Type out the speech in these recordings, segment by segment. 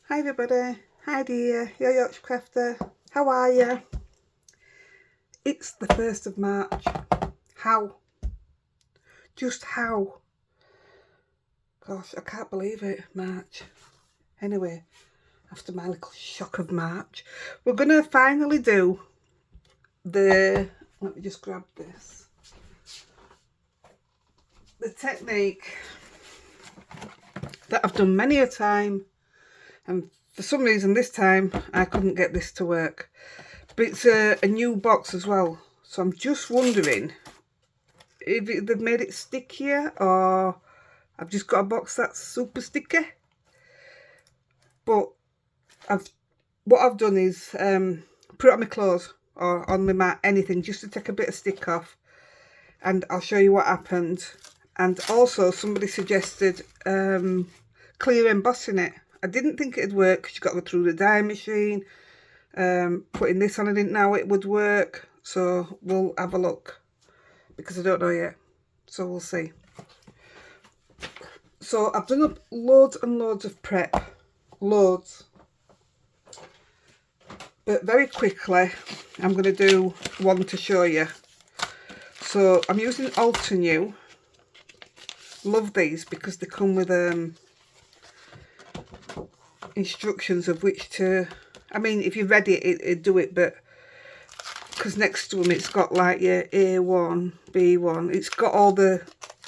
Hi everybody, Heidi-The, your Yorkshire crafter. How are you? It's the 1st of March. How? Just how? Gosh, I can't believe it, March. Anyway, after my little shock of March, we're going to finally do let me just grab this. The technique that I've done many a time, and for some reason this time I couldn't get this to work. But it's a new box as well, so I'm just wondering if they've made it stickier or I've just got a box that's super sticky. But what I've done is put it on my clothes or on my mat, anything, just to take a bit of stick off, and I'll show you what happened. And also somebody suggested clear embossing it. I didn't think it'd work because you've got to go through the dye machine. Putting this on, I didn't know it would work, so we'll have a look because I don't know yet, so we'll see. So I've done up loads and loads of prep, loads, but very quickly I'm going to do one to show you. So I'm using Alter New. Love these because they come with instructions of which to, I mean, if you read it do it, but because next to them it's got like your A1, B1, it's got all the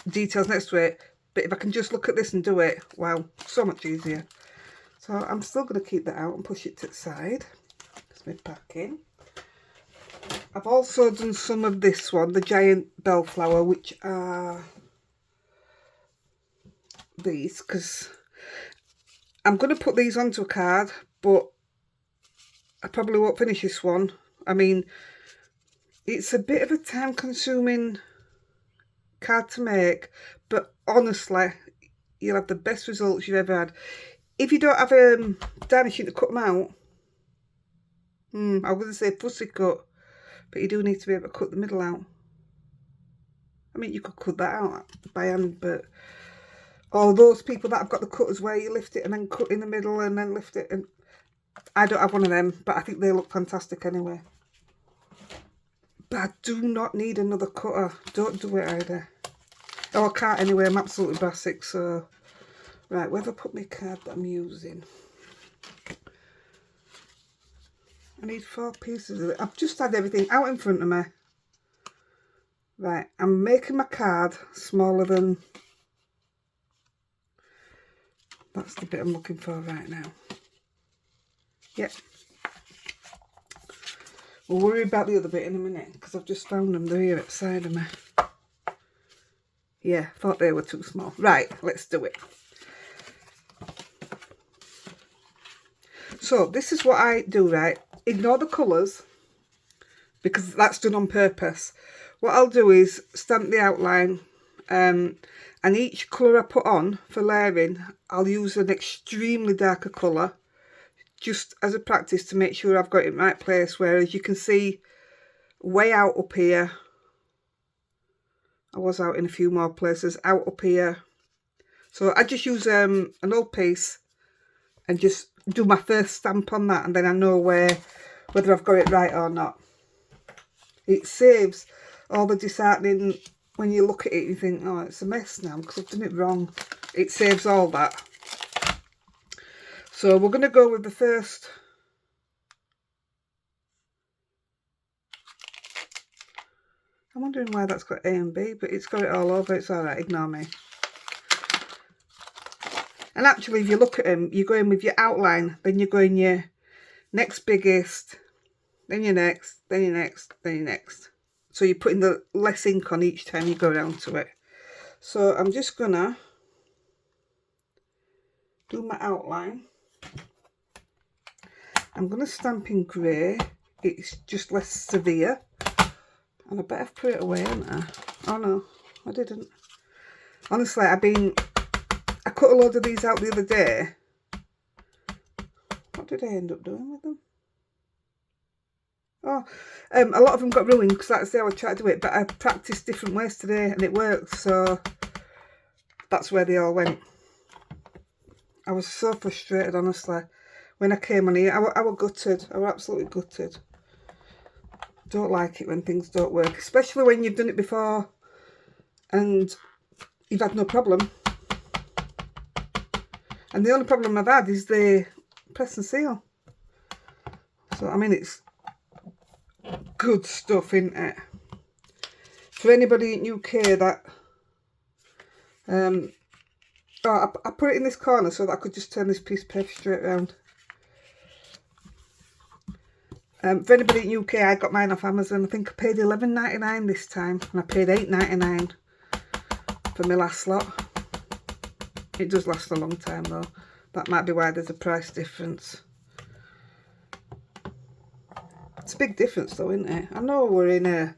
details next to it. But if I can just look at this and do it, wow, so much easier. So I'm still going to keep that out and push it to the side. That's my packing. I've also done some of this one, the giant bellflower, which are these, because I'm going to put these onto a card, but I probably won't finish this one. I mean, it's a bit of a time-consuming card to make, but honestly, you'll have the best results you've ever had. If you don't have a die machine to cut them out, I was going to say fussy cut, but you do need to be able to cut the middle out. I mean, you could cut that out by hand, but all those people that have got the cutters where you lift it and then cut in the middle and then lift it, and I don't have one of them, but I think they look fantastic anyway. But I do not need another cutter. Don't do it either. Oh, I can't anyway. I'm absolutely basic. So, right, where have I put my card that I'm using? I need 4 pieces of it. I've just had everything out in front of me. Right, I'm making my card smaller than... That's the bit I'm looking for right now. Yep. We'll worry about the other bit in a minute because I've just found them. They're here at the side of me. Yeah, thought they were too small. Right, let's do it. So this is what I do, right? Ignore the colours because that's done on purpose. What I'll do is stamp the outline, and each colour I put on for layering, I'll use an extremely darker colour just as a practice to make sure I've got it in the right place. Whereas you can see way out up here, I was out in a few more places, out up here. So I just use an old piece and just do my first stamp on that, and then I know whether I've got it right or not. It saves all the disheartening when you look at it and you think, oh, it's a mess now because I've done it wrong. It saves all that. So we're going to go with the first. I'm wondering why that's got A and B, but it's got it all over. It's all right, ignore me. And actually, if you look at them, you go in with your outline, then you go in your next biggest, then your next, then your next, then your next. So you're putting the less ink on each time you go down to it. So I'm just gonna do my outline. I'm gonna stamp in grey. It's just less severe. And I bet I've put it away, haven't I? Oh no, I didn't. Honestly, I cut a load of these out the other day. What did I end up doing with them? Oh, a lot of them got ruined because that's how I tried to do it, but I practiced different ways today and it worked, so that's where they all went. I was so frustrated, honestly. when I came on here. I were gutted. I were absolutely gutted. Don't like it when things don't work, especially when you've done it before and you've had no problem. And the only problem I've had is the press and seal. So, I mean, it's good stuff, isn't it? For anybody in UK that... I put it in this corner so that I could just turn this piece of paper straight around. For anybody in UK, I got mine off Amazon. I think I paid £11.99 this time, and I paid £8.99 for my last lot. It does last a long time though. That might be why there's a price difference. It's a big difference though, isn't it? I know we're in a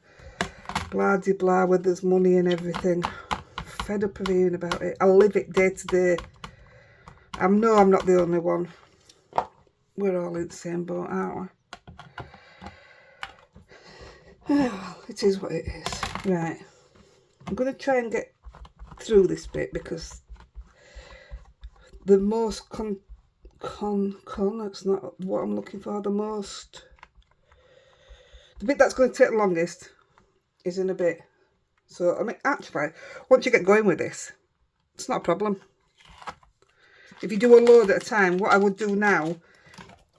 blah-de-blah where there's money and everything. Fed up of hearing about it. I live it day to day. I know I'm not the only one. We're all in the same boat, aren't we? It is what it is. Right. I'm going to try and get through this bit because the most that's not what I'm looking for. The bit that's going to take the longest is in a bit. So, I mean, actually, once you get going with this, it's not a problem. If you do a load at a time, what I would do now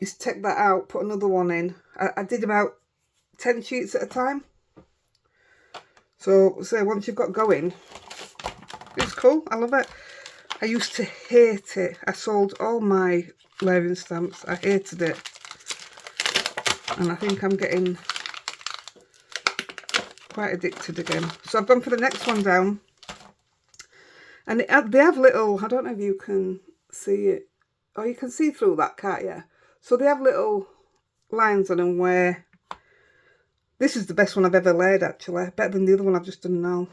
is take that out, put another one in. I did about 10 sheets at a time. So, say once you've got going, it's cool. I love it. I used to hate it. I sold all my layering stamps. I hated it. And I think I'm getting quite addicted again. So I've gone for the next one down. And they have little, I don't know if you can see it. Oh, you can see through that, can't you? So they have little lines on them where... This is the best one I've ever laid, actually. Better than the other one I've just done now.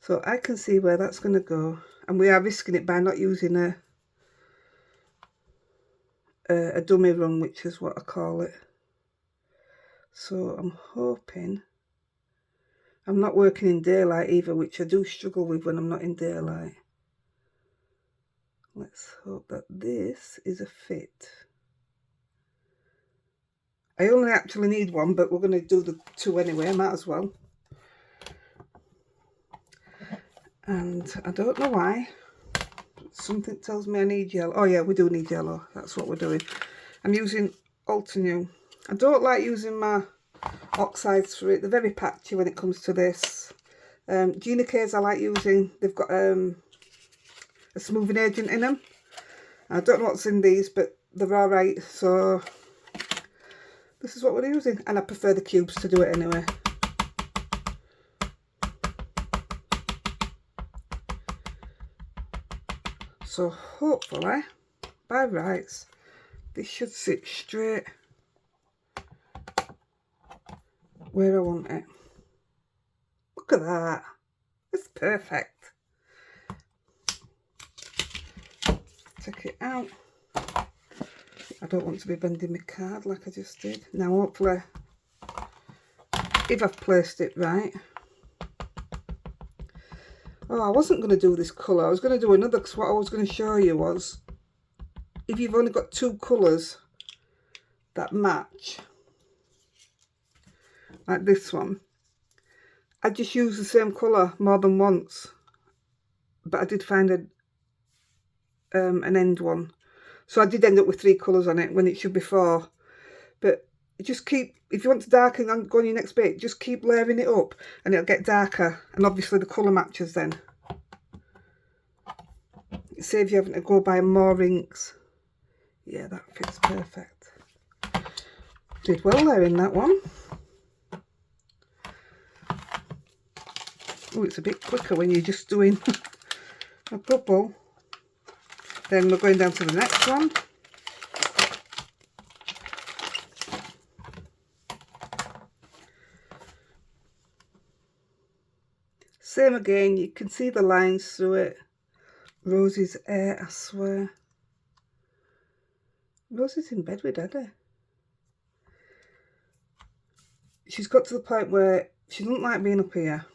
So I can see where that's going to go. And we are risking it by not using a dummy run, which is what I call it. So I'm hoping... I'm not working in daylight either, which I do struggle with when I'm not in daylight. Let's hope that this is a fit. I only actually need one, but we're going to do the two anyway, might as well. And I don't know why. Something tells me I need yellow. Oh yeah, we do need yellow. That's what we're doing. I'm using Ultra. I don't like using my oxides for it. They're very patchy when it comes to this. Gina K's I like using. They've got a smoothing agent in them. I don't know what's in these, but they're alright. So this is what we're using. And I prefer the cubes to do it anyway. So hopefully, by rights, this should sit straight where I want it. Look at that. It's perfect. Take it out. I don't want to be bending my card like I just did. Now hopefully, if I've placed it right. Oh, I wasn't going to do this colour. I was going to do another, because what I was going to show you was, if you've only got two colours that match, like this one, I just use the same colour more than once. But I did find an end one. So I did end up with 3 colours on it when it should be 4. But just keep, if you want to darken and go on your next bit, just keep layering it up and it'll get darker. And obviously the colour matches then. It saves you having to go buy more inks. Yeah, that fits perfect. Did well there in that one. Oh, it's a bit quicker when you're just doing a couple. Then we're going down to the next one. Same again, you can see the lines through it. Rosie's hair, I swear. Rosie's in bed with Daddy. She's got to the point where she doesn't like being up here.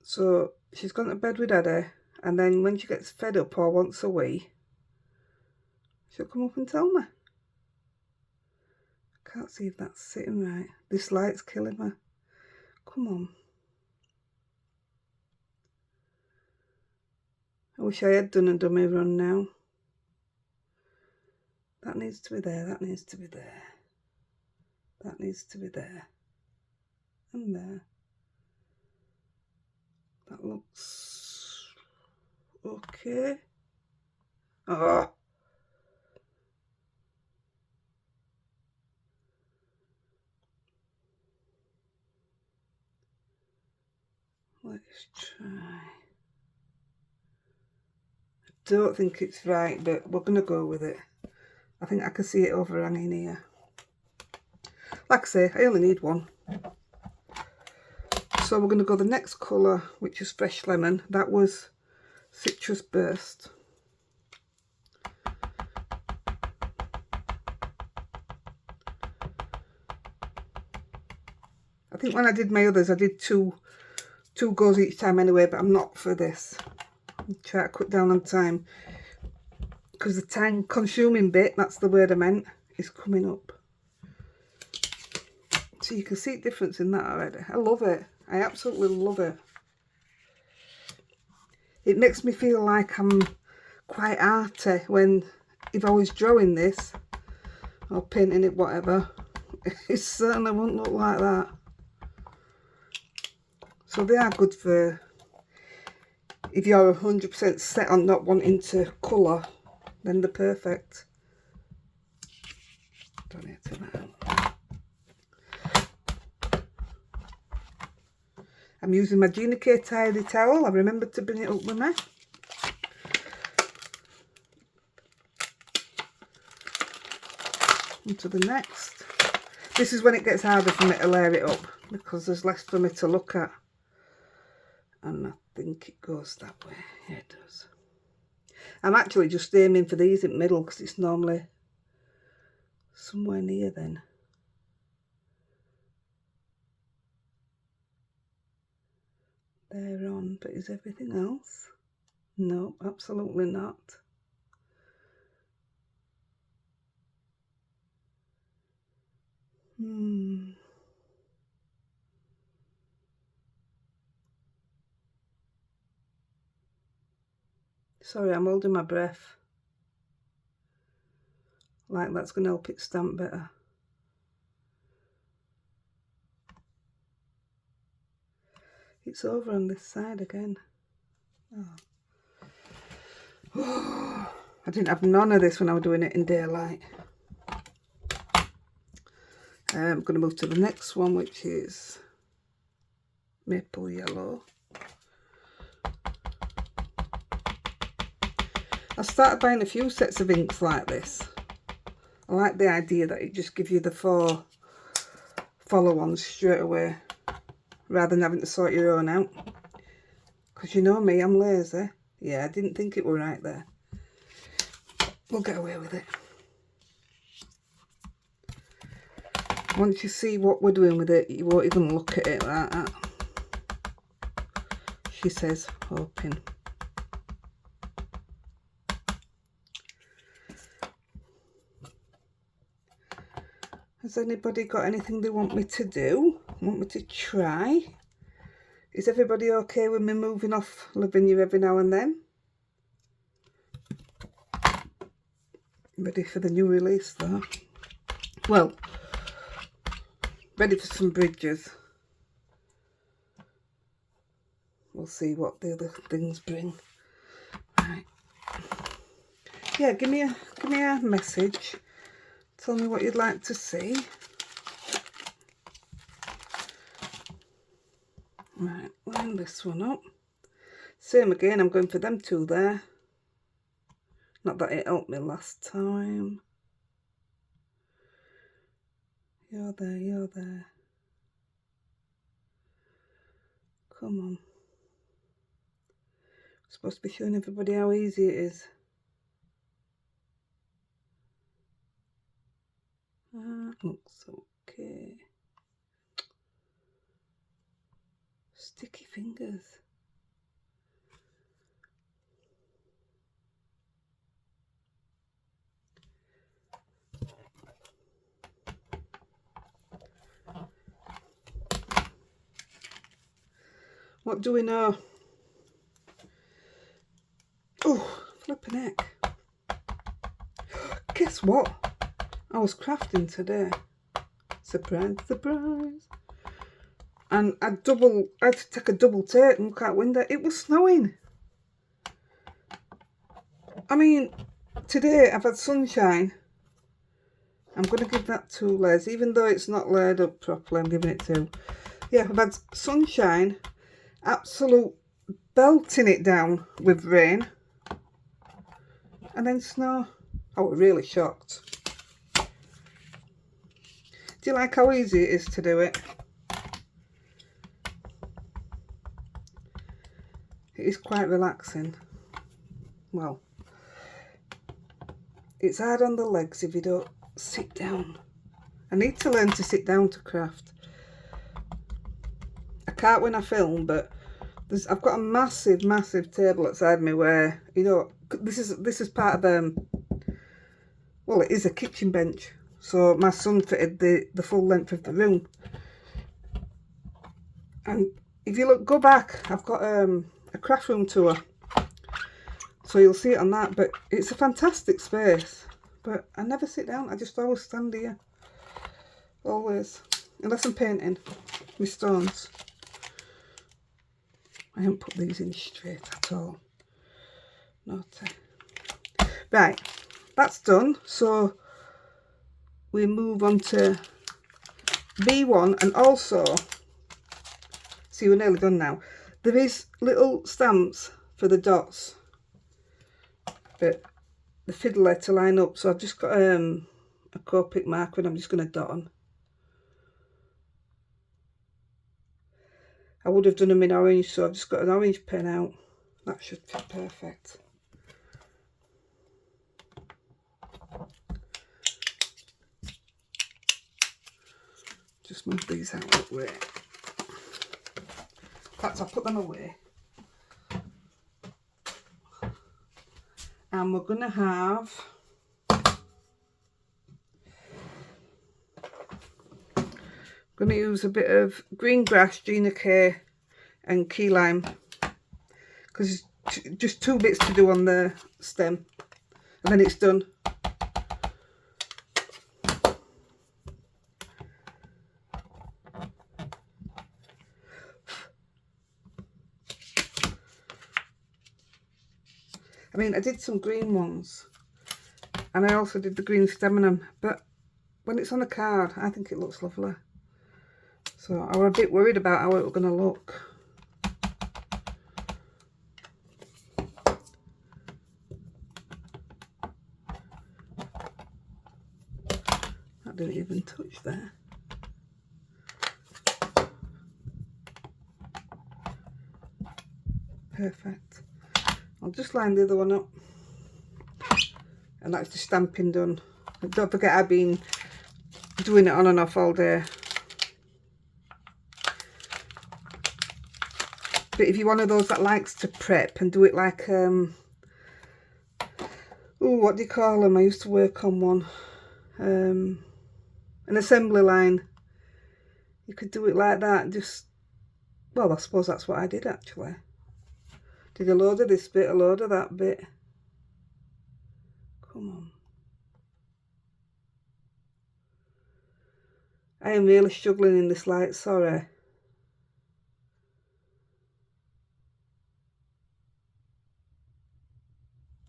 So she's gone to bed with Daddy, and then when she gets fed up or wants a wee, She'll come up and tell me. I can't see if that's sitting right. This light's killing me. Come on. I wish I had done a dummy run now. That needs to be there, that needs to be there. That needs to be there. And there. That looks okay. Oh. Let's try. I don't think it's right, but we're going to go with it. I think I can see it overhanging here. Like I say, I only need one. So we're going to go the next colour, which is Fresh Lemon. That was Citrus Burst. I think when I did my others, I did two goes each time anyway, but I'm not for this. I'm trying to cut down on time. Because the time consuming bit, that's the word I meant, is coming up. So you can see the difference in that already. I love it. I absolutely love it. It makes me feel like I'm quite arty when, if I was drawing this, or painting it, whatever, it certainly wouldn't look like that. So they are good for, if you're 100% set on not wanting to colour, then they're perfect. Don't need to that out. I'm using my Gina K tidy towel. I remembered to bring it up with me. Onto the next. This is when it gets harder for me to layer it up because there's less for me to look at. And I think it goes that way. Yeah, it does. I'm actually just aiming for these in the middle because it's normally somewhere near then. They're on, but is everything else? No, absolutely not. Sorry, I'm holding my breath. Like that's going to help it stamp better. It's over on this side again. Oh. I didn't have none of this when I was doing it in daylight. I'm going to move to the next one, which is Maple Yellow. I started buying a few sets of inks like this. I like the idea that it just gives you the 4 follow-ons straight away, rather than having to sort your own out. Because you know me, I'm lazy. Yeah, I didn't think it were right there. We'll get away with it. Once you see what we're doing with it, you won't even look at it like that. She says, hoping. Has anybody got anything they want me to do? Want me to try? Is everybody okay with me moving off Lavinia every now and then? Ready for the new release though. Well, ready for some bridges. We'll see what the other things bring. Right. Yeah, give me a message. Tell me what you'd like to see. Right, line this one up. Same again, I'm going for them 2 there. Not that it helped me last time. You're there, you're there. Come on. I'm supposed to be showing everybody how easy it is. That looks okay. Sticky fingers. What do we know? Oh, flipping heck. Guess what? I was crafting today. Surprise, surprise. And I had to take a double take and look out window. It was snowing. I mean, today I've had sunshine. I'm going to give that 2 layers, even though it's not layered up properly. I'm giving it 2. Yeah, I've had sunshine, absolute belting it down with rain, and then snow. I was really shocked. Do you like how easy it is to do it? It is quite relaxing. Well, it's hard on the legs if you don't sit down. I need to learn to sit down to craft. I can't when I film, but I've got a massive table outside me where, you know, this is part of well, it is a kitchen bench, so my son fitted the full length of the room. And if you go back, I've got a craft room tour, so you'll see it on that. But it's a fantastic space, but I never sit down. I just always stand here, always, unless I'm painting my stones. I haven't put these in straight at all. Naughty. Right, that's done. So we move on to B1, and also, see, we're nearly done now. There is little stamps for the dots, but the fiddler to line up. So I've just got a Copic marker, and I'm just going to dot them. I would have done them in orange, so I've just got an orange pen out. That should fit perfect. Just move these out of the way. In fact, I'll put them away. And we're going to have use a bit of green grass, Gina K, and key lime, because it's just 2 bits to do on the stem, and then it's done. I mean, I did some green ones, and I also did the green stem on them, but when it's on a card, I think it looks lovely. So I was a bit worried about how it was going to look. That didn't even touch there. Perfect. I'll just line the other one up. And that's the stamping done. And don't forget, I've been doing it on and off all day. But if you're one of those that likes to prep and do it like, oh, what do you call them? I used to work on one. An assembly line. You could do it like that. Just, well, I suppose that's what I did actually. Did a load of this bit, a load of that bit. Come on. I am really struggling in this light, sorry.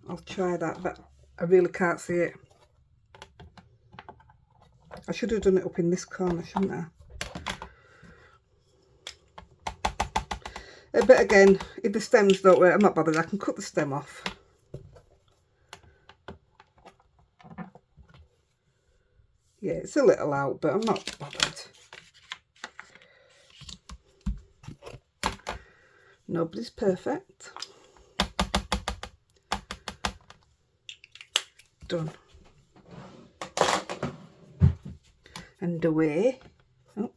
I'll try that, but I really can't see it. I should have done it up in this corner, shouldn't I? But again, if the stems don't work, I'm not bothered. I can cut the stem off. Yeah, it's a little out, but I'm not bothered. Nobody's perfect. Done. And away. Oh,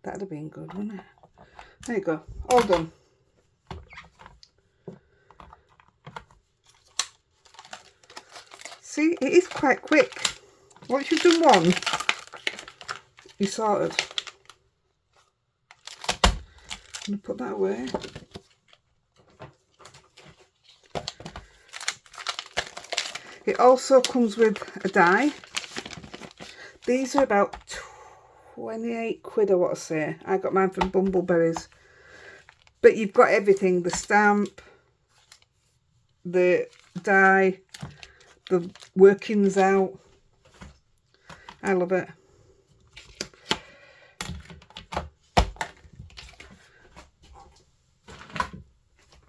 that'd have been good, wouldn't it? There you go, all done. See, it is quite quick. Once you've done one, you sort of I'm going to put that away. It also comes with a die. These are about 28 quid, I want to say. I got mine from Bumbleberries. But you've got everything. The stamp, the die, the workings out. I love it.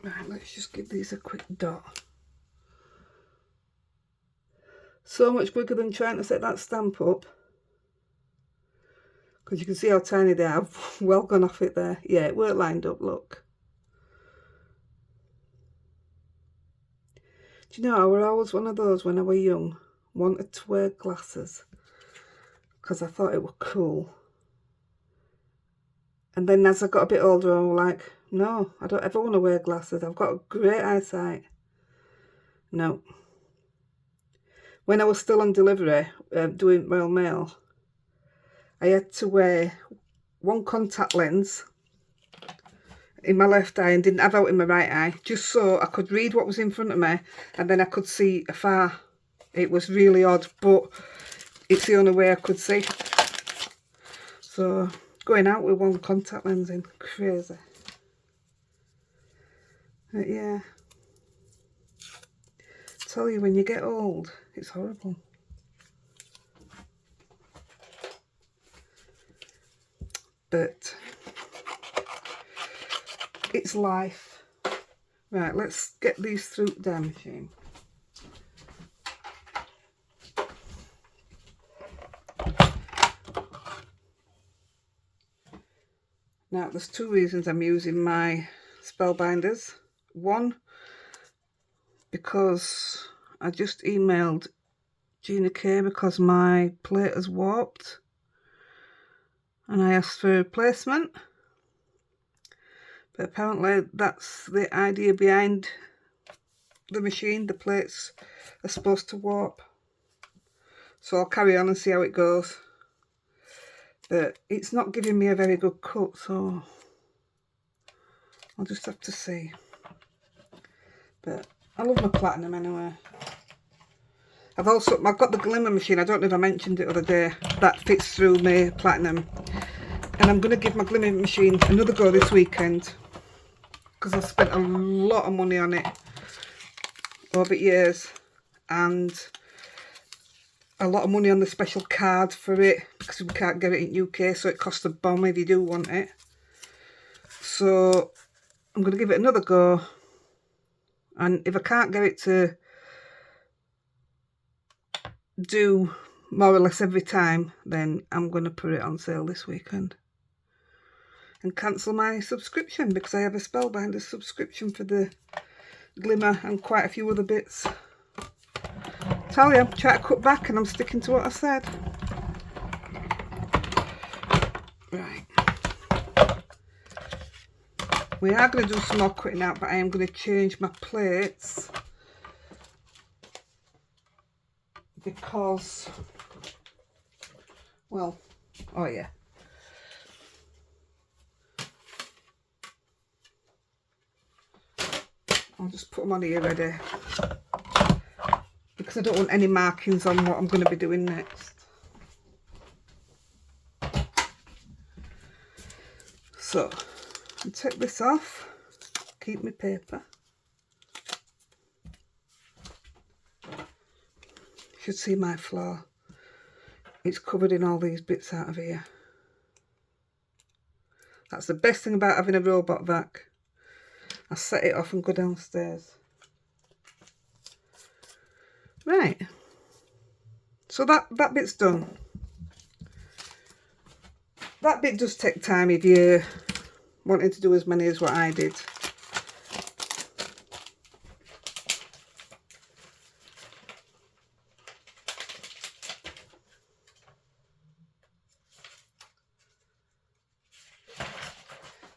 Right, let's just give these a quick dot. So much quicker than trying to set that stamp up. Because you can see how tiny they are. I've well gone off it there. Yeah, it weren't lined up, look. Do you know, I was always one of those when I was young, wanted to wear glasses. Because I thought it was cool. And then as I got a bit older, I was like, no, I don't ever want to wear glasses. I've got great eyesight. No. When I was still on delivery, doing Royal Mail, I had to wear one contact lens in my left eye and didn't have out in my right eye, just so I could read what was in front of me and then I could see afar. It was really odd, but it's the only way I could see. So going out with one contact lens in, crazy. But yeah, I tell you, when you get old, it's horrible. But it's life. Right, let's get these through the die machine. Now, there's two reasons I'm using my spellbinders. One, because I just emailed Gina K because my plate has warped and I asked for a replacement. But apparently that's the idea behind the machine. The plates are supposed to warp. So I'll carry on and see how it goes. But it's not giving me a very good cut, so I'll just have to see. But I love my platinum anyway. I've got the glimmer machine. I don't know if I mentioned it the other day. That fits through my platinum. And I'm going to give my glimmer machine another go this weekend. Because I've spent a lot of money on it over years. And a lot of money on the special card for it. Because we can't get it in UK. So it costs a bomb if you do want it. So I'm going to give it another go. And if I can't get it to do more or less every time, then I'm going to put it on sale this weekend and cancel my subscription, because I have a spellbinder subscription for the glimmer and quite a few other bits. Tell you, I'm trying to cut back and I'm sticking to what I said. Right, we are going to do some more cutting out, but I am going to change my plates because, well, oh yeah, I'll just put them on here ready because I don't want any markings on what I'm going to be doing next. So I'll take this off, keep my paper. You should see my floor. It's covered in all these bits out of here. That's the best thing about having a robot vac. I set it off and go downstairs. Right. So that bit's done. That bit does take time if you're wanting to do as many as what I did.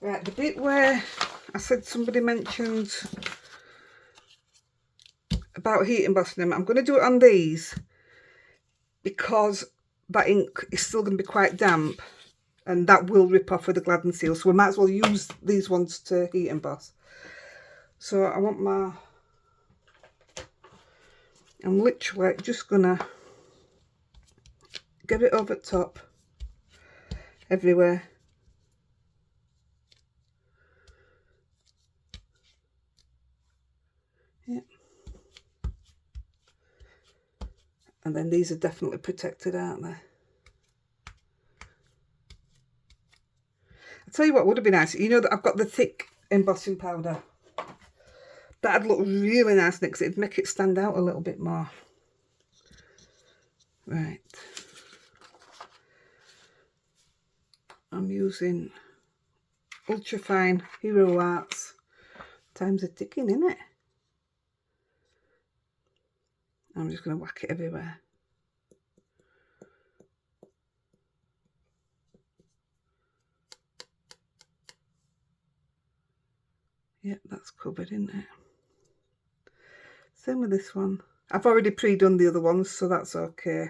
Right, the bit where I said somebody mentioned about heat embossing them, I'm going to do it on these because that ink is still going to be quite damp. and that will rip off with the Glad and Seal, so we might as well use these ones to heat emboss. So I'm literally just gonna get it over top everywhere. Yeah. And then these are definitely protected, aren't they? I'll tell you what would have been nice. You know that I've got the thick embossing powder. That'd look really nice because it'd make it stand out a little bit more. Right. I'm using ultra fine Hero Arts. Time's a ticking, isn't it? I'm just going to whack it everywhere. Yep, that's covered, isn't it? Same with this one. I've already pre-done the other ones, so that's okay.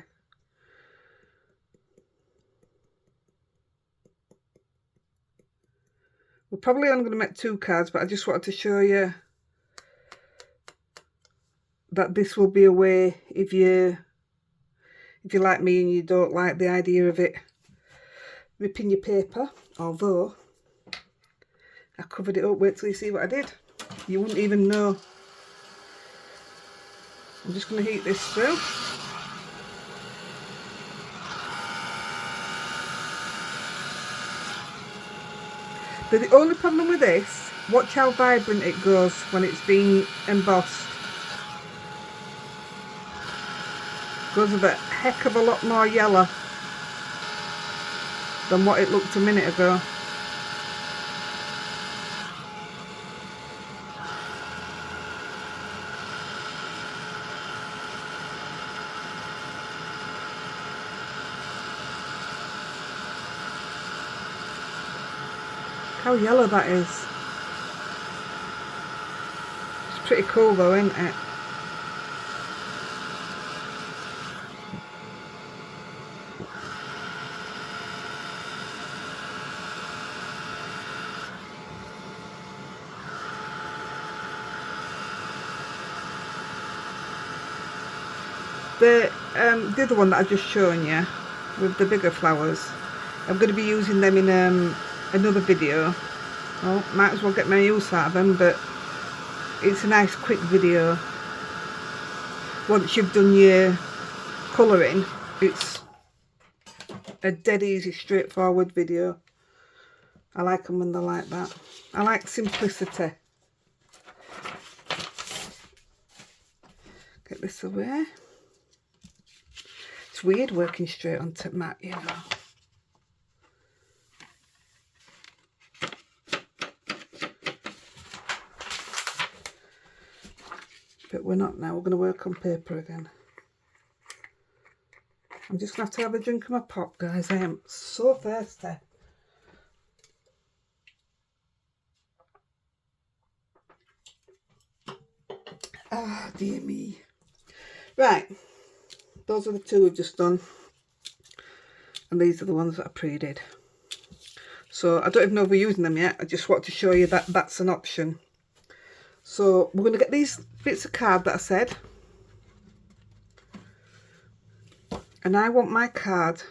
We're probably only going to make 2 cards, but I just wanted to show you that this will be a way if you like me and you don't like the idea of it ripping your paper, although I covered it up. Wait till you see what I did. You wouldn't even know. I'm just going to heat this through. But the only problem with this, watch how vibrant it goes when it's being embossed. Goes a heck of a lot more yellow than what it looked a minute ago. How yellow that is. It's pretty cool though, isn't it? The other one that I've just shown you with the bigger flowers, I'm going to be using them in another video. Well, might as well get my use out of them, but it's a nice quick video. Once you've done your colouring, it's a dead easy, straightforward video. I like them when they're like that. I like simplicity. Get this away. It's weird working straight onto matte, you know. But we're not now, we're going to work on paper again. I'm just going to have a drink of my pop, guys. I am so thirsty. Ah, dear me. Right, those are the 2 we've just done. And these are the ones that I pre-did. So I don't even know if we're using them yet. I just want to show you that that's an option. So we're going to get these bits of card that I said. And I want my card,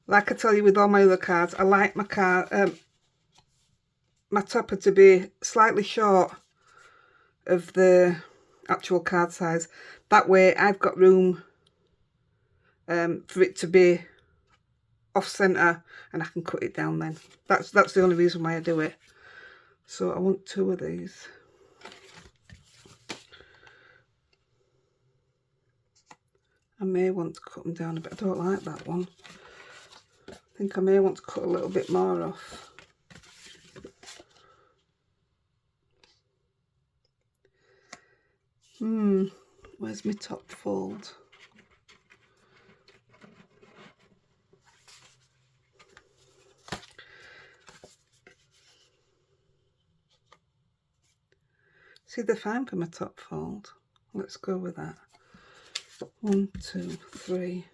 like I tell you with all my other cards, I like my card, my topper to be slightly short of the actual card size. That way I've got room for it to be off centre and I can cut it down then. That's the only reason why I do it. So I want 2 of these. I may want to cut them down a bit. I don't like that one. I think I may want to cut a little bit more off. Where's my top fold? See, they're fine for my top fold. Let's go with that. 1, 2, 3.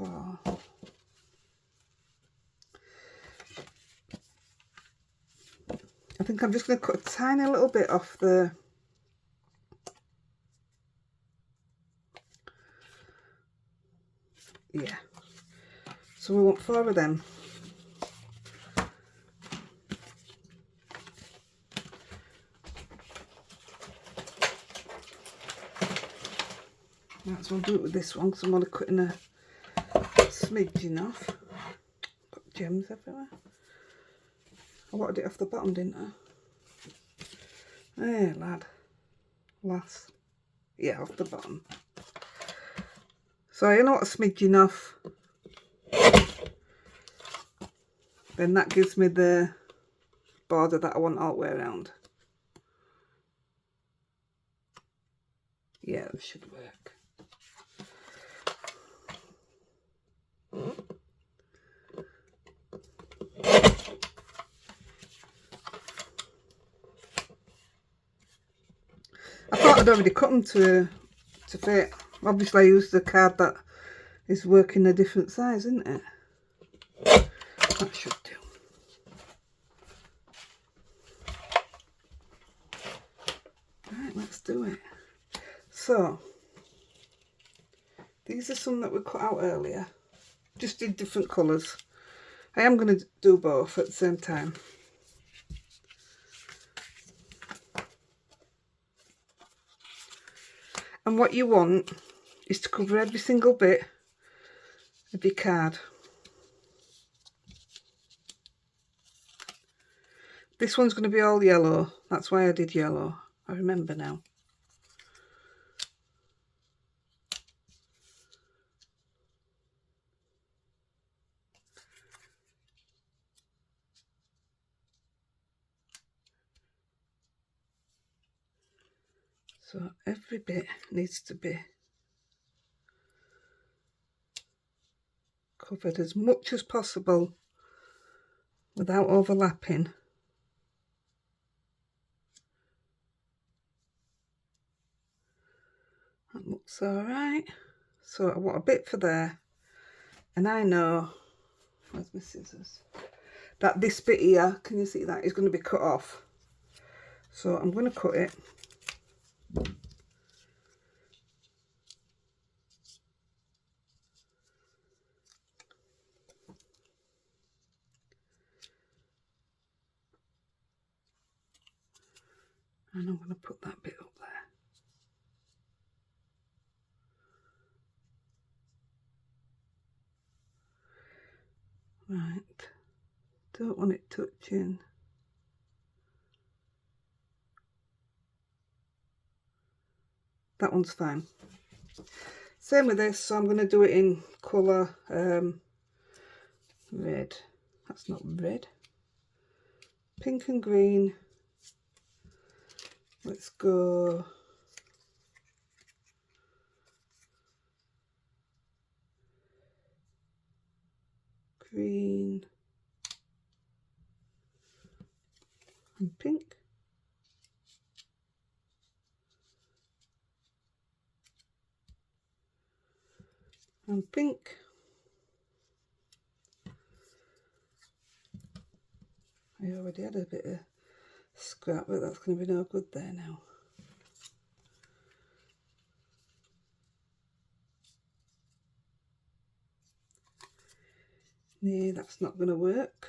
for. I think I'm just going to cut a tiny little bit off the so we want 4 of them. Might as well do it with this one because I'm only cutting a smidgen off. Got gems everywhere. I wanted it off the bottom, didn't I? Hey, lad. Lass. Yeah, off the bottom. So I know what a smidgen off. Then that gives me the border that I want all the way around. Yeah, that should work. I thought I'd already cut them to fit. Obviously I used the card that is working a different size, isn't it? That should do. Right, let's do it. So, these are some that we cut out earlier. Just in different colours. I am going to do both at the same time. And what you want is to cover every single bit of your card. This one's going to be all yellow. That's why I did yellow. I remember now. So every bit needs to be covered as much as possible without overlapping. That looks alright. So I want a bit for there. And I know, where's my scissors? That this bit here, can you see that, is going to be cut off. So I'm going to cut it. And I'm going to put that bit up there. Right, don't want it touching. That one's fine. Same with this, so I'm going to do it in colour red. That's not red. Pink and green. Let's go green and pink. And pink. I already had a bit of scrap, but that's going to be no good there now. No, that's not going to work.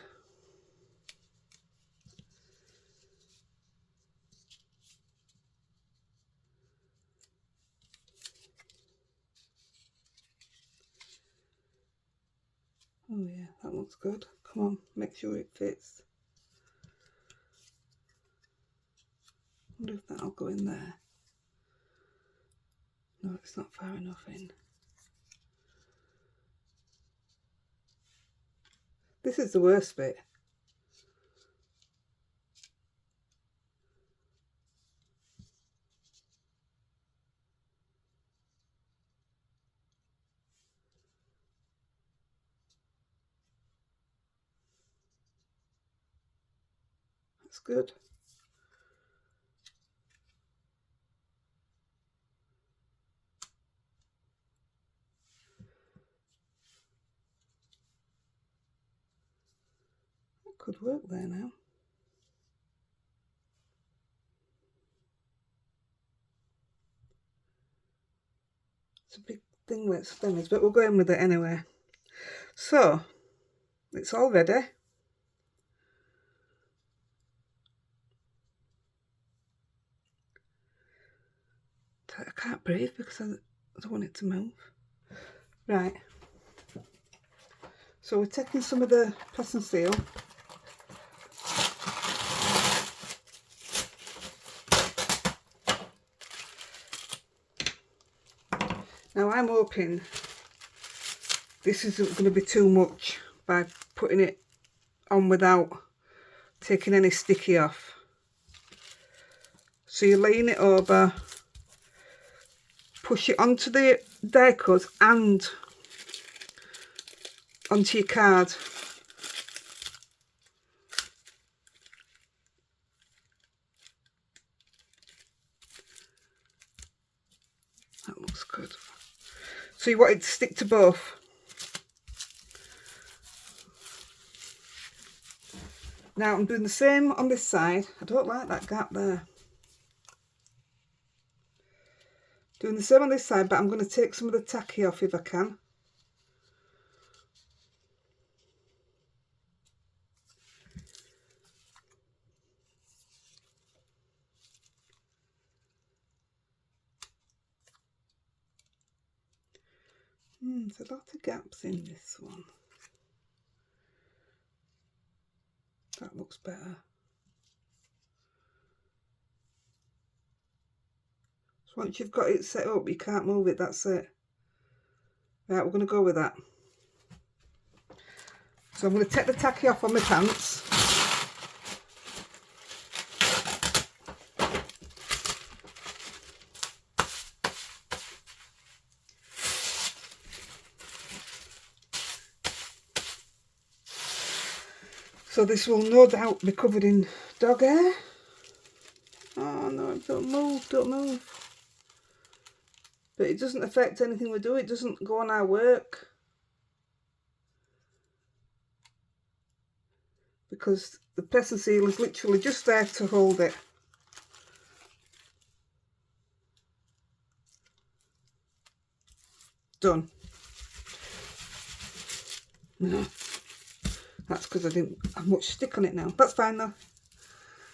Oh yeah, that looks good. Come on, make sure it fits. I wonder if that'll go in there. No, it's not far enough in. This is the worst bit. That's good. Could work there now. It's a big thing with spinners, but we're going with it anyway. So, it's all ready. I can't breathe because I don't want it to move. Right. So we're taking some of the press and seal. Now I'm hoping this isn't going to be too much by putting it on without taking any sticky off. So you're laying it over, push it onto the die cut and onto your card. That looks good. So you want it to stick to both. Now I'm doing the same on this side. I don't like that gap there. Doing the same on this side, but I'm going to take some of the tacky off if I can. There's a lot of gaps in this one. That looks better. So once you've got it set up, you can't move it, that's it. Right, we're going to go with that. So I'm going to take the tacky off on my pants. So this will no doubt be covered in dog hair. Oh no, don't move, don't move. But it doesn't affect anything we do, it doesn't go on our work. Because the press and seal is literally just there to hold it. Done. No. That's because I didn't have much stick on it now. That's fine though.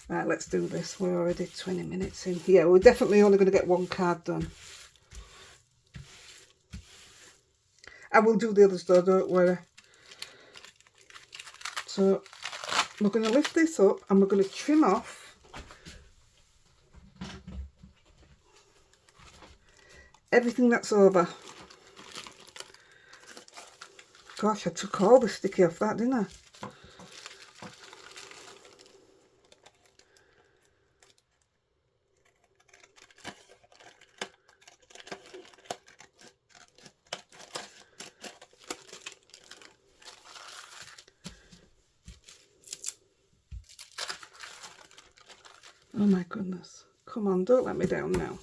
Right, let's do this. We're already 20 minutes in. Yeah, we're definitely only going to get one card done. I will do the others though, don't worry. So we're going to lift this up and we're going to trim off everything that's over. Gosh, I took all the sticky off that, didn't I? Oh my goodness. Come on, don't let me down now.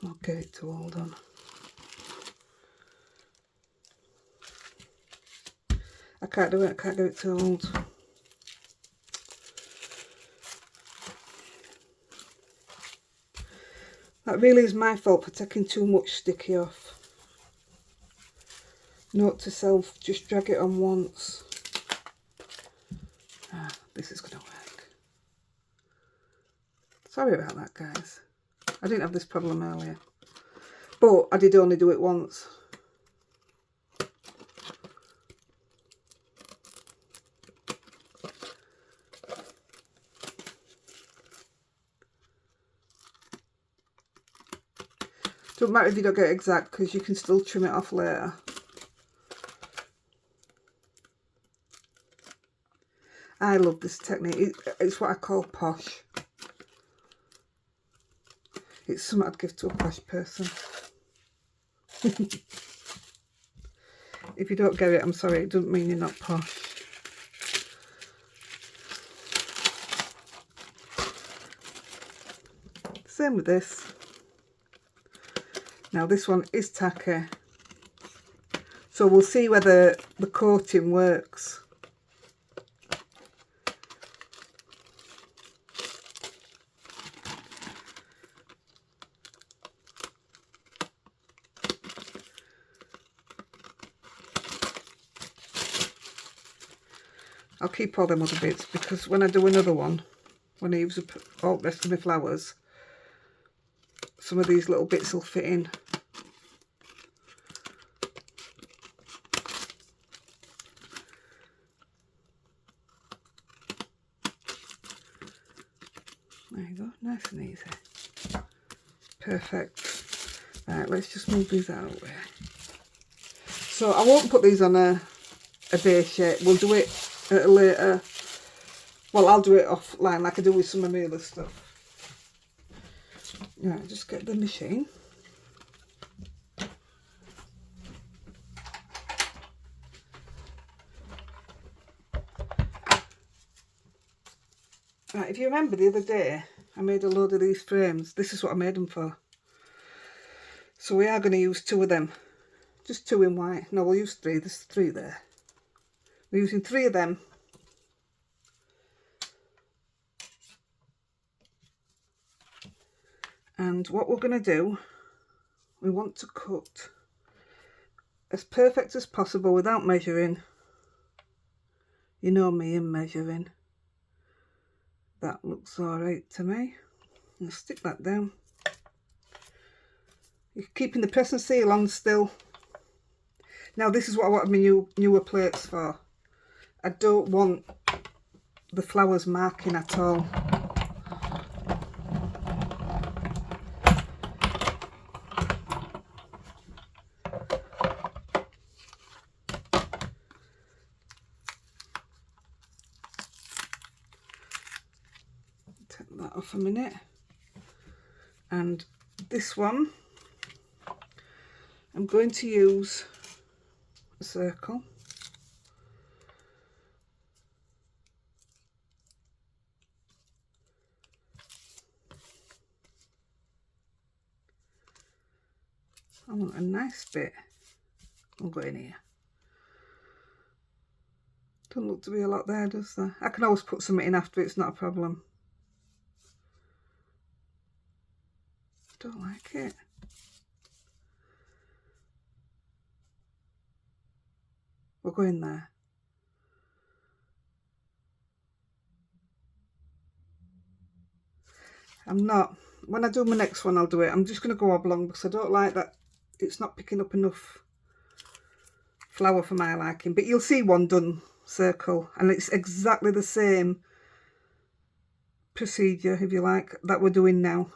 I'll get it to hold on. I can't do it, I can't get it to hold. That really is my fault for taking too much sticky off. Note to self, just drag it on once. Ah, this is going to work. Sorry about that, guys. I didn't have this problem earlier. But I did only do it once. Doesn't matter if you don't get it exact because you can still trim it off later. I love this technique. It's what I call posh. It's something I'd give to a posh person. If you don't get it, I'm sorry, it doesn't mean you're not posh. Same with this. Now this one is tacky. So we'll see whether the coating works. I'll keep all them other bits because when I do another one, when I use up all the rest of my flowers, some of these little bits will fit in. There you go, nice and easy. Perfect. Right, let's just move these out of the way. So I won't put these on a base yet. We'll do it at a later. Well, I'll do it offline like I do with some of my other stuff. Right, just get the machine. Right, if you remember the other day, I made a load of these frames. This is what I made them for. So we are going to use 2 of them. Just 2 in white. No, we'll use 3. There's 3 there. We're using 3 of them. And what we're going to do, we want to cut as perfect as possible without measuring. You know me and measuring. That looks alright to me. I'll stick that down. You're keeping the press and seal on still. Now this is what I wanted my newer plates for. I don't want the flowers marking at all. Take that off a minute. And this one, I'm going to use a circle. I want a nice bit. I'll go in here. Doesn't look to be a lot there, does there? I can always put something in after, it's not a problem. Don't like it. We'll go in there. I'm not. When I do my next one, I'll do it. I'm just going to go oblong because I don't like that it's not picking up enough flower for my liking. But you'll see one done circle, and it's exactly the same procedure, if you like, that we're doing now.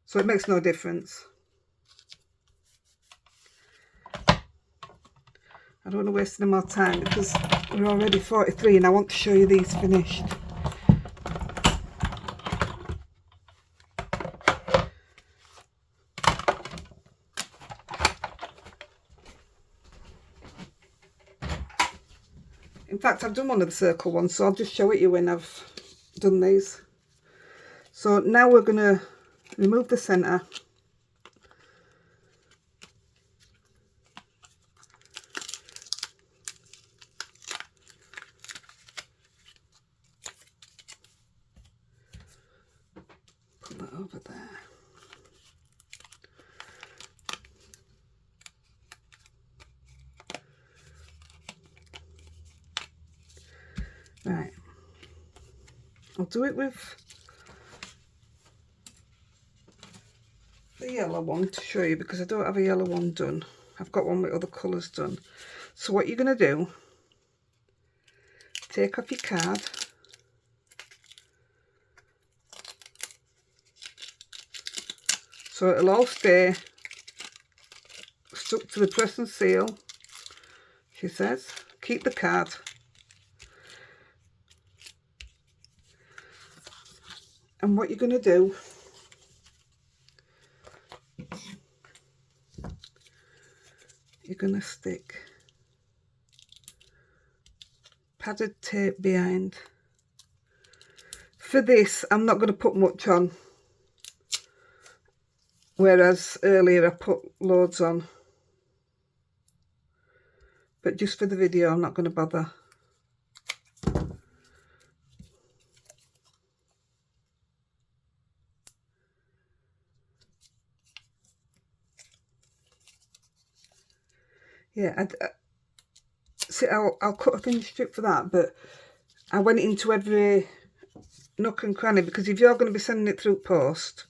So it makes no difference. I don't want to waste any more time because we're already 43 and I want to show you these finished. In fact, I've done one of the circle ones, so I'll just show it you when I've done these. So now we're going to remove the centre. Put that over there. Right, I'll do it with the yellow one to show you because I don't have a yellow one done. I've got one with other colours done. So what you're going to do, take off your card, so it'll all stay stuck to the press and seal, she says. Keep the card. And what you're going to do, you're going to stick padded tape behind. For this, I'm not going to put much on, whereas earlier I put loads on. but just for the video I'm not going to bother. Yeah, see, I'll cut a thin strip for that, but I went into every nook and cranny, because if you're going to be sending it through post,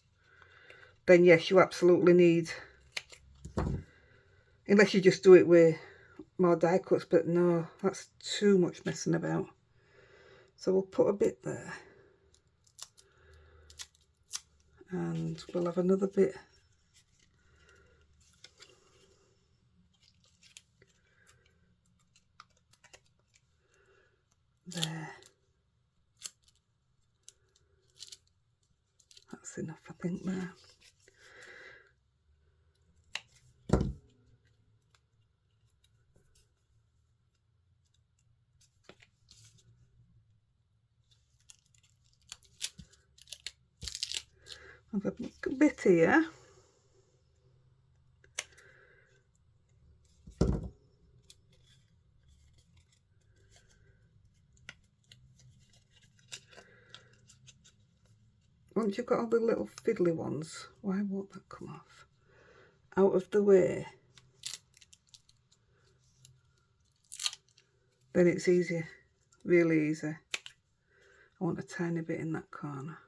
then yes, you absolutely need, unless you just do it with more die cuts, but no, that's too much messing about. So we'll put a bit there, and we'll have another bit there. That's enough, I think, there. I've got a bit here. Once you've got all the little fiddly ones, why won't that come off? Out of the way, then it's easier, really easy. I want a tiny bit in that corner.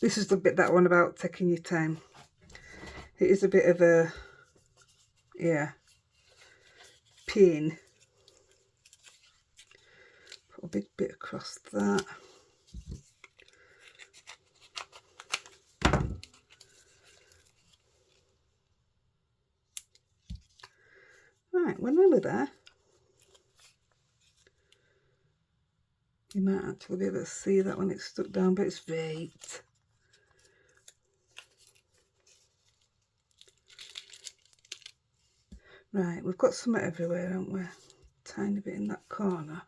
This is the bit that one about taking your time. It is a bit of a, yeah, pain. Put a big bit across that. Right, we're nearly there. You might actually be able to see that when it's stuck down, but it's right. Right, we've got some everywhere, haven't we? Tiny bit in that corner.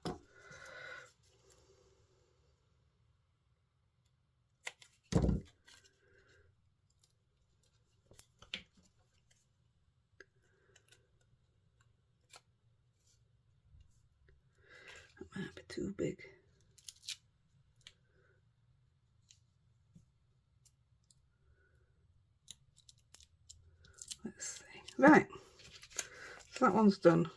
That might be too big. Let's see. Right, so that one's done.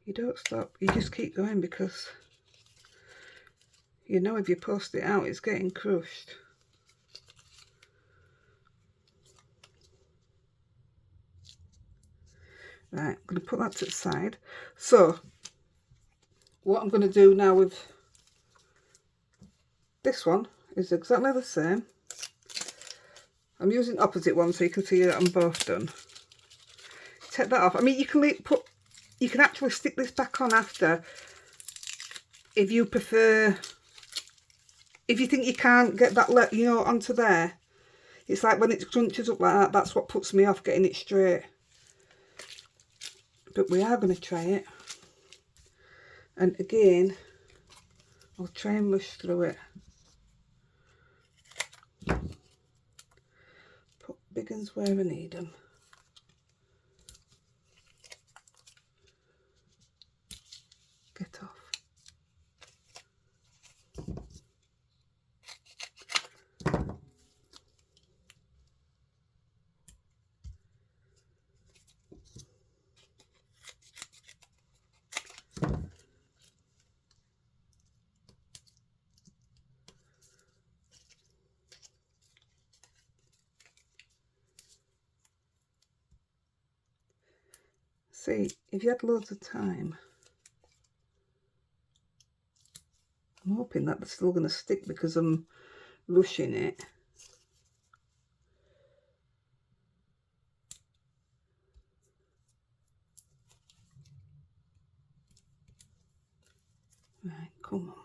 You don't stop, you just keep going, because you know if you post it out it's getting crushed. Right, I'm going to put that to the side. So what I'm going to do now with this one is exactly the same. I'm using opposite one so you can see that I'm both done. Take that off. I mean, you can actually stick this back on after if you prefer. If you think you can't get that, you know, onto there. It's like when it crunches up like that, that's what puts me off getting it straight. But we are going to try it. And again, I'll try and mush through it. Put big ones where I need them. Get off. See, if you had loads of time, I'm hoping that they're still going to stick because I'm rushing it. Right, come on.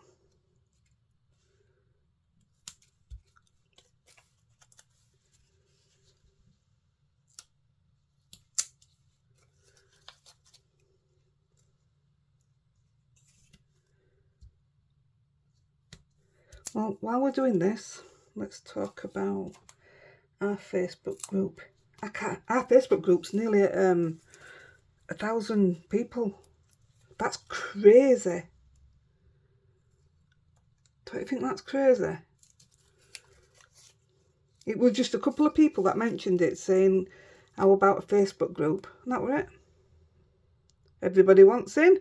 Well, while we're doing this, let's talk about our Facebook group. Our Facebook group's nearly at 1,000 people. That's crazy. Don't you think that's crazy? It was just a couple of people that mentioned it, saying, how about a Facebook group? And that were it. Everybody wants in.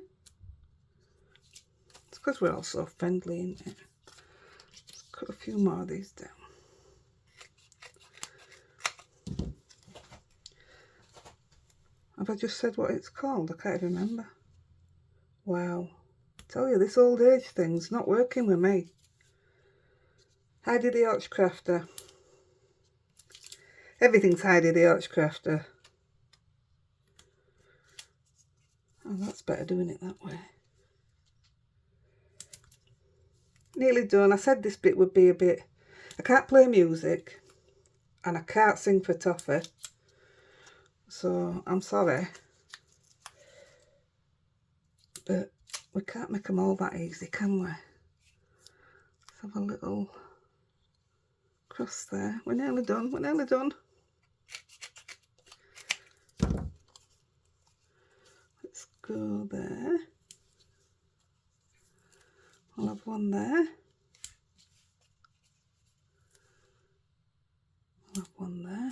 It's because we're all so friendly, isn't it? Let's cut a few more of these down. Have I just said what it's called? I can't remember. Wow. I tell you, this old age thing's not working with me. Heidi-The Crafter. Everything's Heidi-The Crafter. Oh, that's better doing it that way. Nearly done. I said this bit would be a bit... I can't play music and I can't sing for toffee. So, I'm sorry. But we can't make them all that easy, can we? Let's have a little cross there. We're nearly done. We're nearly done. Let's go there. I'll have one there. I'll have one there.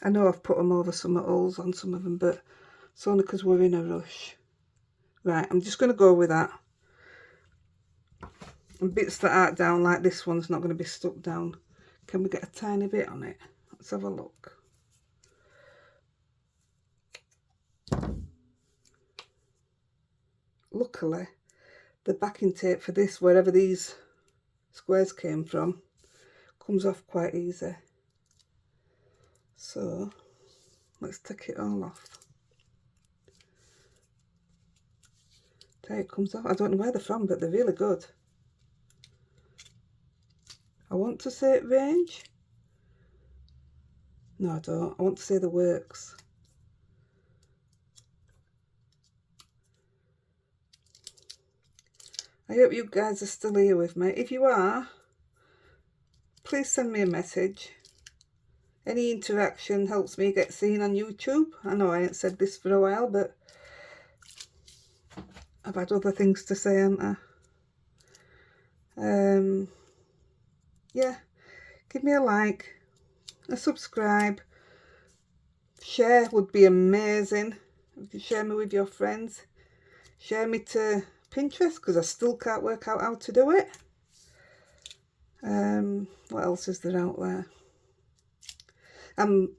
I know I've put them over some holes on some of them, but it's only because we're in a rush. Right, I'm just going to go with that. And bits that aren't down, like this one's not going to be stuck down. Can we get a tiny bit on it? Let's have a look. Luckily, the backing tape for this, wherever these squares came from, comes off quite easy. So, let's take it all off. There it comes off. I don't know where they're from, but they're really good. I want to say it range. No, I don't. I want to say the works. I hope you guys are still here with me. If you are, please send me a message. Any interaction helps me get seen on YouTube. I know I ain't said this for a while, but I've had other things to say, haven't I? Yeah, give me a like, a subscribe, share would be amazing. If you share me with your friends, share me to Pinterest, because I still can't work out how to do it. What else is there out there? I'm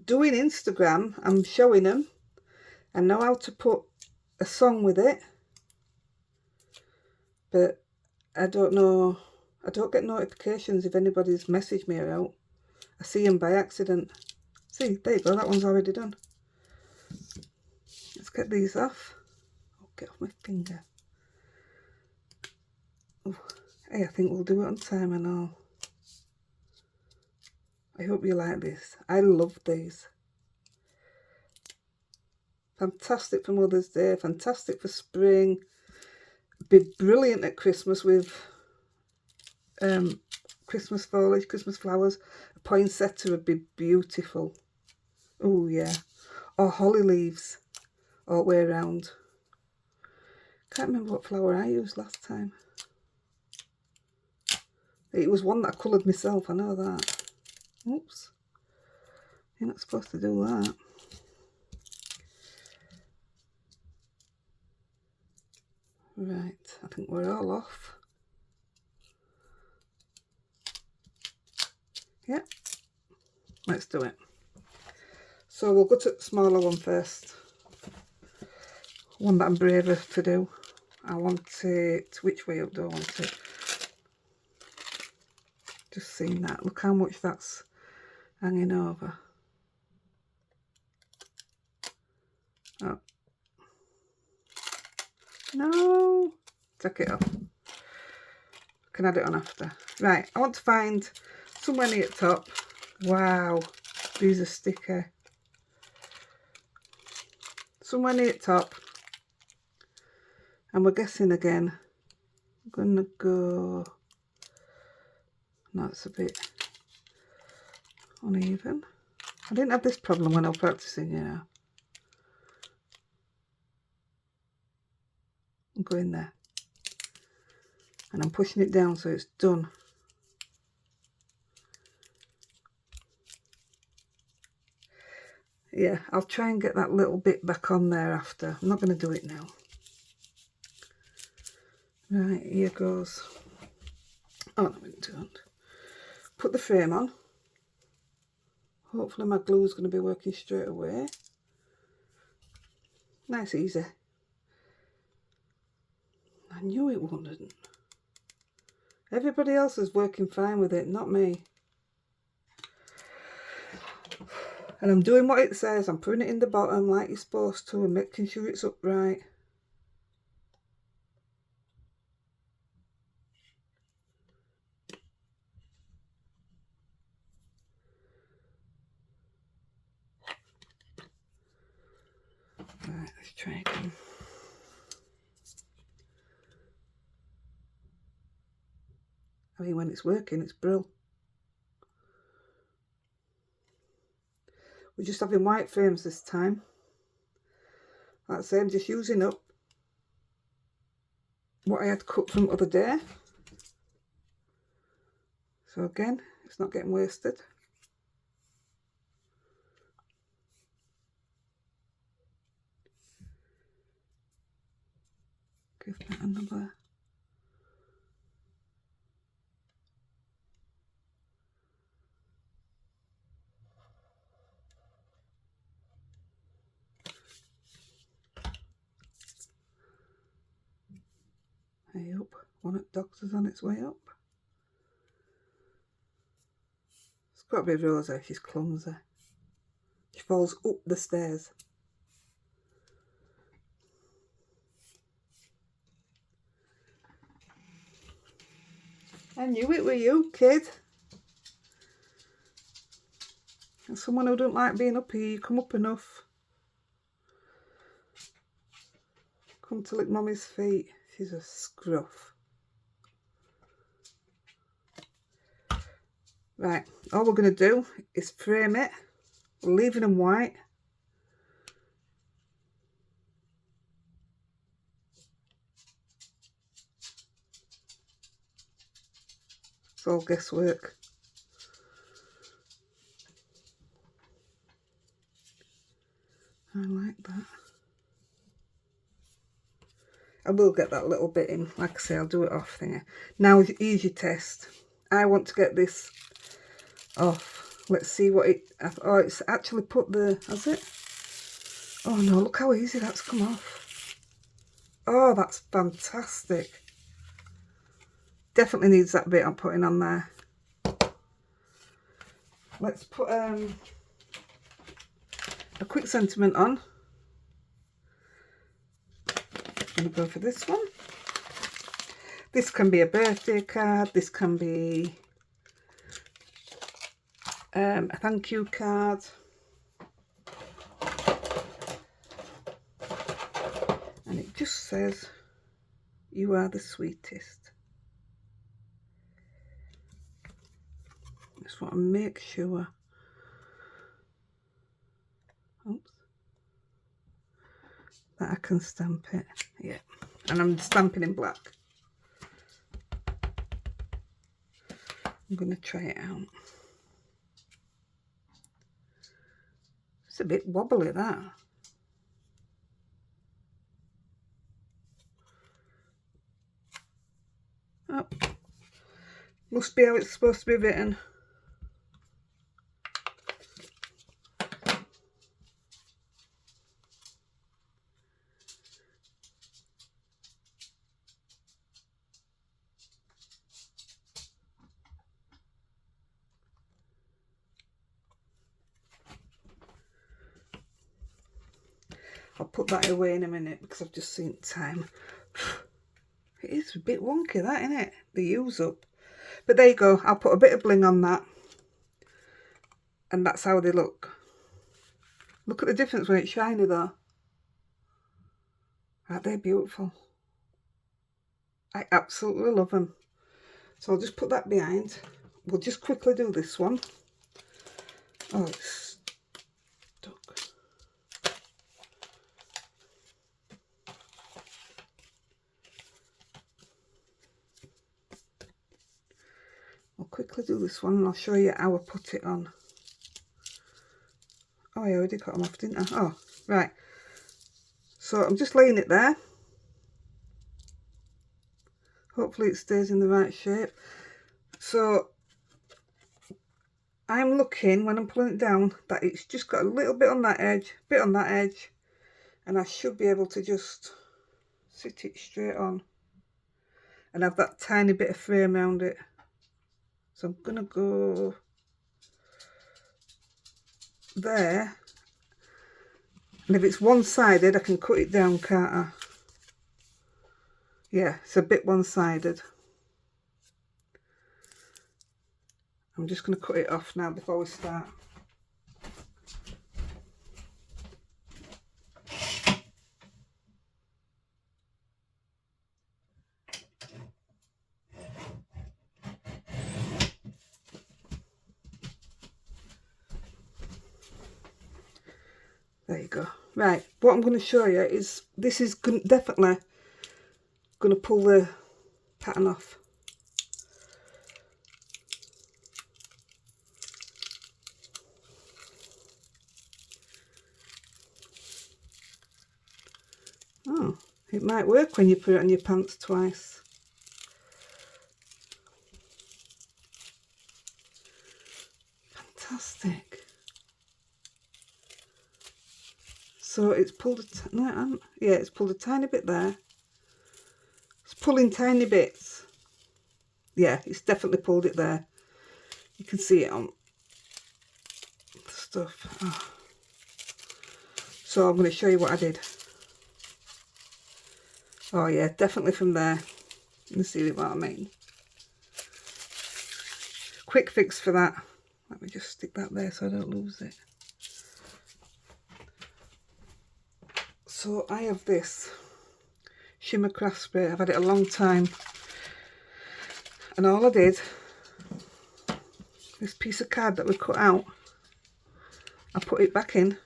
doing Instagram. I'm showing them. I know how to put a song with it, but I don't know. I don't get notifications if anybody's messaged me out. I see them by accident. See, there you go. That one's already done. Let's get these off. Oh, get off my finger. Oh, hey, I think we'll do it on time and all. I hope you like this. I love these. Fantastic for Mother's Day. Fantastic for spring. Be brilliant at Christmas with Christmas foliage, Christmas flowers. A poinsettia would be beautiful. Oh yeah. Or holly leaves all the way around. Can't remember what flower I used last time. It was one that I coloured myself, I know that. Oops. You're not supposed to do that. Right, I think we're all off. Yeah, let's do it. So we'll go to the smaller one first. One that I'm braver to do. I want it, which way up do I want it? Just seen that. Look how much that's hanging over. Oh. No. Take it off. Can add it on after. Right, I want to find somewhere near the top. Wow, these are sticky. somewhere near the top. And we're guessing again. I'm gonna go, that's a bit uneven. I didn't have this problem when I was practicing, you know. I'm going there. And I'm pushing it down so it's done. Yeah, I'll try and get that little bit back on there after. I'm not going to do it now. Right, here goes. Oh, no, I don't. Put the frame on. Hopefully my glue is going to be working straight away. Nice, easy. I knew it wouldn't. Everybody else is working fine with it, not me. And I'm doing what it says. I'm putting it in the bottom like you're supposed to and making sure it's upright. Right, let's try again. I mean, when it's working, it's brilliant. We're just having white frames this time. Like I say, I'm just using up what I had cut from the other day. So again, it's not getting wasted. Give that another. Hey up, one at Dogs is on its way up. It's got to be Rosa, she's clumsy. She falls up the stairs. I knew it were you, kid. And someone who don't like being up here, you come up enough. Come to lick Mummy's feet. She's a scruff. Right, all we're going to do is frame it. We're leaving them white. It's all guesswork. I like that. I will get that little bit in. Like I say, I'll do it off thingy. Now, here's your test. I want to get this off. Let's see what it... Oh, it's actually put the... Has it? Oh no, look how easy that's come off. Oh, that's fantastic. Definitely needs that bit I'm putting on there. Let's put a quick sentiment on. I'm going to go for this one. This can be a birthday card. This can be a thank you card. And it just says, "You are the sweetest." Just want to make sure. Oops. That I can stamp it. Yeah. And I'm stamping in black. I'm going to try it out. It's a bit wobbly, that. Oh. Must be how it's supposed to be written. I'll put that away in a minute because I've just seen time. It is a bit wonky, that, isn't it? The use up. But there you go. I'll put a bit of bling on that. And that's how they look. Look at the difference when it's shiny though. Aren't they beautiful? I absolutely love them. So I'll just put that behind. We'll just quickly do this one. Oh, it's stuck. I'll quickly do this one and I'll show you how I put it on. Oh, I already cut them off, didn't I? Oh, right. So I'm just laying it there. Hopefully it stays in the right shape. So I'm looking, when I'm pulling it down, that it's just got a little bit on that edge, and I should be able to just sit it straight on and have that tiny bit of frame around it. So I'm gonna go there, and if it's one-sided I can cut it down, can't I? Yeah, it's a bit one-sided. I'm just going to cut it off now before we start. There you go. Right, what I'm going to show you is, this is definitely going to pull the pattern off. Oh, it might work when you put it on your pants twice. Fantastic. So it's pulled it's pulled a tiny bit there. It's pulling tiny bits. Yeah, it's definitely pulled it there. You can see it on the stuff. Oh. So I'm going to show you what I did. Oh yeah, definitely from there. You can see what I mean. Quick fix for that. Let me just stick that there so I don't lose it. So I have this shimmer craft spray. I've had it a long time. And all I did, this piece of card that we cut out, I put it back in.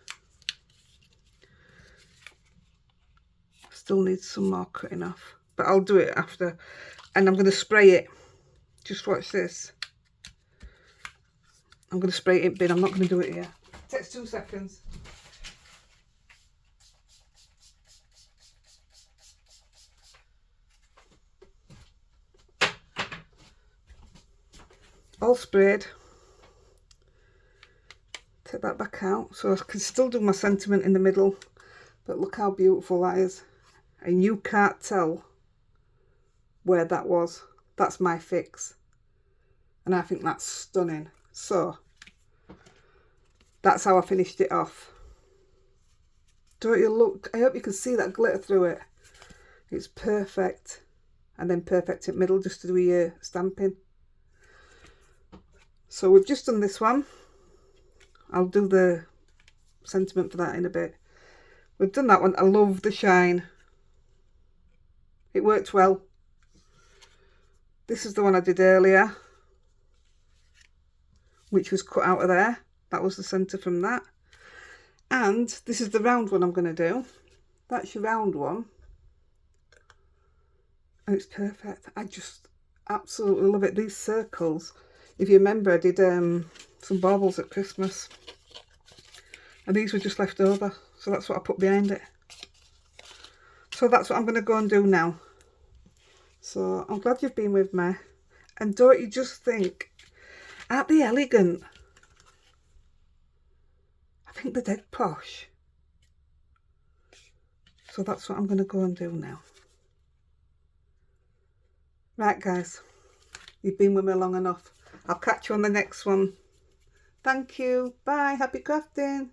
Still needs some more cutting off, but I'll do it after. And I'm going to spray it. Just watch this. I'm going to spray it in bin. I'm not going to do it here. It takes 2 seconds. All sprayed. Take that back out so I can still do my sentiment in the middle, but look how beautiful that is. And you can't tell where that was. That's my fix, and I think that's stunning. So that's how I finished it off. Don't you look? I hope you can see that glitter through it. It's perfect. And then perfect in middle just to do your stamping. So we've just done this one. I'll do the sentiment for that in a bit. We've done that one. I love the shine. It worked well. This is the one I did earlier, which was cut out of there. That was the centre from that. And this is the round one I'm going to do. That's your round one. And it's perfect. I just absolutely love it. These circles, if you remember, I did some baubles at Christmas. And these were just left over. So that's what I put behind it. So that's what I'm going to go and do now. So I'm glad you've been with me. And don't you just think, aren't they elegant? I think they're dead posh. So that's what I'm going to go and do now. Right guys, you've been with me long enough. I'll catch you on the next one. Thank you. Bye. Happy crafting.